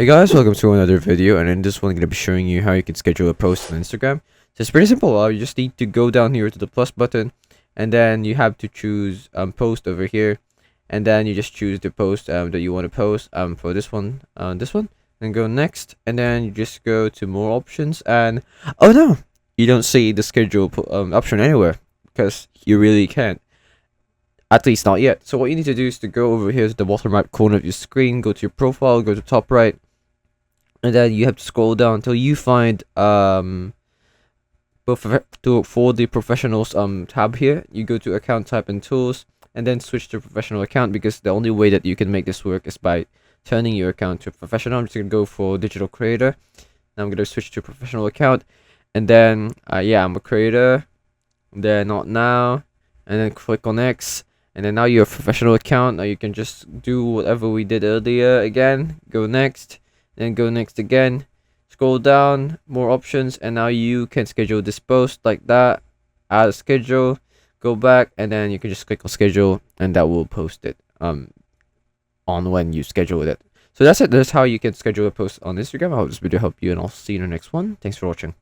Hey guys, welcome to another video, and in this one I'm going to be showing you how you can schedule a post on Instagram. So it's pretty simple. You just need to go down here to the plus button, and then you have to choose post over here, and then you just choose the post that you want to post for this one, then go next, and then you just go to more options, and oh no, you don't see the schedule option anywhere because you really can't. At least not yet. So what you need to do is to go over here to the bottom right corner of your screen, go to your profile, go to top right, and then you have to scroll down until you find for the professionals tab here. You go to account type and tools, and then switch to professional account, because the only way that you can make this work is by turning your account to professional. I'm just gonna go for digital creator. Now I'm gonna switch to professional account, and then yeah, I'm a creator, then not now, and then click on X, and then now you're a professional account. Now you can just do whatever we did earlier again. Go next, then go next again, scroll down, more options, and now you can schedule this post like that. Add a schedule, go back, and then you can just click on schedule, and that will post it on when you schedule it. So that's it. That's how you can schedule a post on Instagram. I hope this video helped you, and I'll see you in the next one. Thanks for watching.